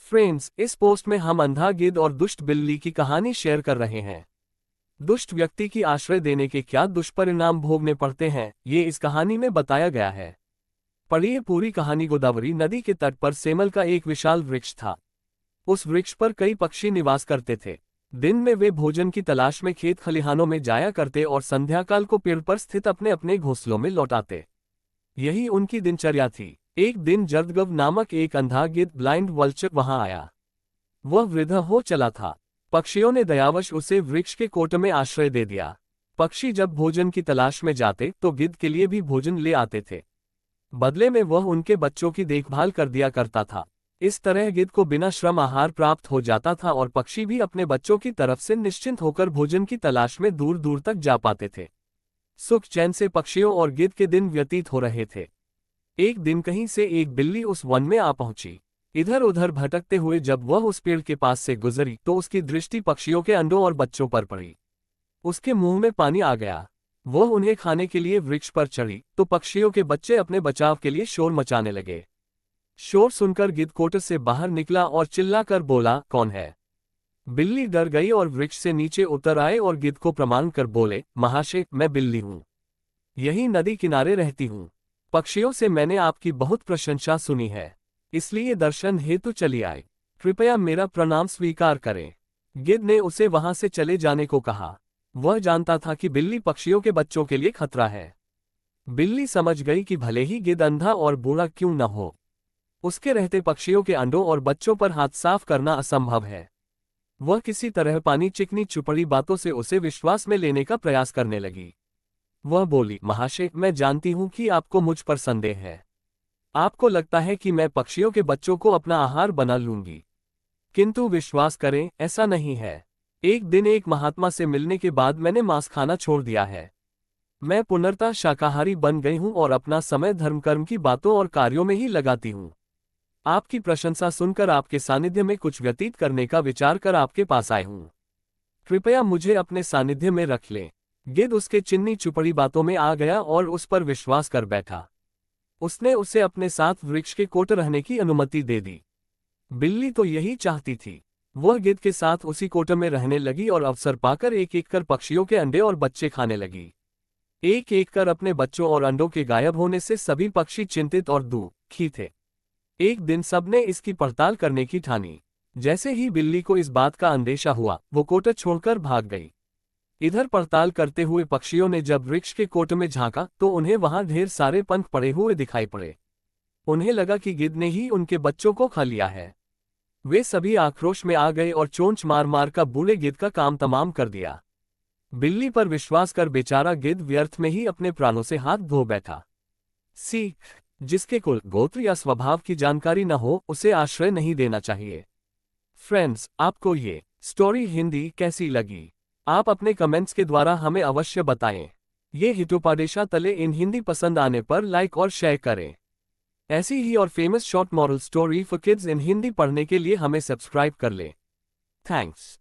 Friends, इस post में हम अंधा गिद्ध और दुष्ट बिल्ली की कहानी शेयर कर रहे हैं। दुष्ट व्यक्ति की आश्रय देने के क्या दुष्परिणाम भोगने पड़ते हैं, ये इस कहानी में बताया गया है। पढ़िए पूरी कहानी। गोदावरी नदी के तट पर सेमल का एक विशाल वृक्ष था। उस वृक्ष पर कई पक्षी निवास करते थे। दिन में वे भोजन की तलाश में खेत खलिहानों में जाया करते और संध्याकाल को पेड़ पर स्थित अपने अपने घोंसलों में लौट आते। यही उनकी दिनचर्या थी। एक दिन जर्दगव नामक एक अंधा गिद्ध ब्लाइंड वल्चर वहां आया। वह वृद्ध हो चला था। पक्षियों ने दयावश उसे वृक्ष के कोट में आश्रय दे दिया। पक्षी जब भोजन की तलाश में जाते तो गिद्ध के लिए भी भोजन ले आते थे। बदले में वह उनके बच्चों की देखभाल कर दिया करता था। इस तरह गिद्ध को बिना श्रम आहार प्राप्त हो जाता था और पक्षी भी अपने बच्चों की तरफ से निश्चिंत होकर भोजन की तलाश में दूर दूर तक जा पाते थे। सुख चैन से पक्षियों और गिद्ध के दिन व्यतीत हो रहे थे। एक दिन कहीं से एक बिल्ली उस वन में आ पहुंची। इधर उधर भटकते हुए जब वह उस पेड़ के पास से गुजरी तो उसकी दृष्टि पक्षियों के अंडों और बच्चों पर पड़ी। उसके मुंह में पानी आ गया। वह उन्हें खाने के लिए वृक्ष पर चढ़ी तो पक्षियों के बच्चे अपने बचाव के लिए शोर मचाने लगे। शोर सुनकर गिद्ध कोट से बाहर निकला और चिल्लाकर बोला, कौन है? बिल्ली डर गई और वृक्ष से नीचे उतर आए और गिद्ध को प्रणाम कर बोले, महाशय, मैं बिल्ली हूं। यही नदी किनारे रहती हूं। पक्षियों से मैंने आपकी बहुत प्रशंसा सुनी है, इसलिए दर्शन हेतु चली आई। कृपया मेरा प्रणाम स्वीकार करें। गिद्ध ने उसे वहां से चले जाने को कहा। वह जानता था कि बिल्ली पक्षियों के बच्चों के लिए खतरा है। बिल्ली समझ गई कि भले ही गिद्ध अंधा और बूढ़ा क्यों न हो, उसके रहते पक्षियों के अंडों और बच्चों पर हाथ साफ करना असंभव है। वह किसी तरह पानी चिकनी चुपड़ी बातों से उसे विश्वास में लेने का प्रयास करने लगी। वह बोली, महाशय, मैं जानती हूं कि आपको मुझ पर संदेह है। आपको लगता है कि मैं पक्षियों के बच्चों को अपना आहार बना लूंगी, किंतु विश्वास करें, ऐसा नहीं है। एक दिन एक महात्मा से मिलने के बाद मैंने मांस खाना छोड़ दिया है। मैं पुनर्तः शाकाहारी बन गई हूं और अपना समय धर्म कर्म की बातों और कार्यों में ही लगाती हूं। आपकी प्रशंसा सुनकर आपके सानिध्य में कुछ व्यतीत करने का विचार कर आपके पास आई हूं। कृपया मुझे अपने सानिध्य में रख लें। गिद्ध उसके चिन्नी चुपड़ी बातों में आ गया और उस पर विश्वास कर बैठा। उसने उसे अपने साथ वृक्ष के कोट रहने की अनुमति दे दी। बिल्ली तो यही चाहती थी। वह गिद्ध के साथ उसी कोट में रहने लगी और अवसर पाकर एक एक कर पक्षियों के अंडे और बच्चे खाने लगी। एक एक कर अपने बच्चों और अंडों के गायब होने से सभी पक्षी चिंतित और दुखी थे। एक दिन सबने इसकी पड़ताल करने की ठानी। जैसे ही बिल्ली को इस बात का अंदेशा हुआ, वो कोट छोड़कर भाग गई। इधर पड़ताल करते हुए पक्षियों ने जब वृक्ष के कोट में झांका तो उन्हें वहां ढेर सारे पंख पड़े हुए दिखाई पड़े। उन्हें लगा कि गिद्ध ने ही उनके बच्चों को खा लिया है। वे सभी आक्रोश में आ गए और चोंच मार मार कर बूढ़े गिद्ध का काम तमाम कर दिया। बिल्ली पर विश्वास कर बेचारा गिद्ध व्यर्थ में ही अपने प्राणों से हाथ धो बैठा। सीख, जिसके कुल, गोत्र या स्वभाव की जानकारी न हो उसे आश्रय नहीं देना चाहिए। फ्रेंड्स, आपको ये स्टोरी हिंदी कैसी लगी? आप अपने कमेंट्स के द्वारा हमें अवश्य बताएं। ये हितोपदेशा तले इन हिंदी पसंद आने पर लाइक और शेयर करें। ऐसी ही और famous short moral story for kids in Hindi पढ़ने के लिए हमें सब्सक्राइब कर लें। थैंक्स।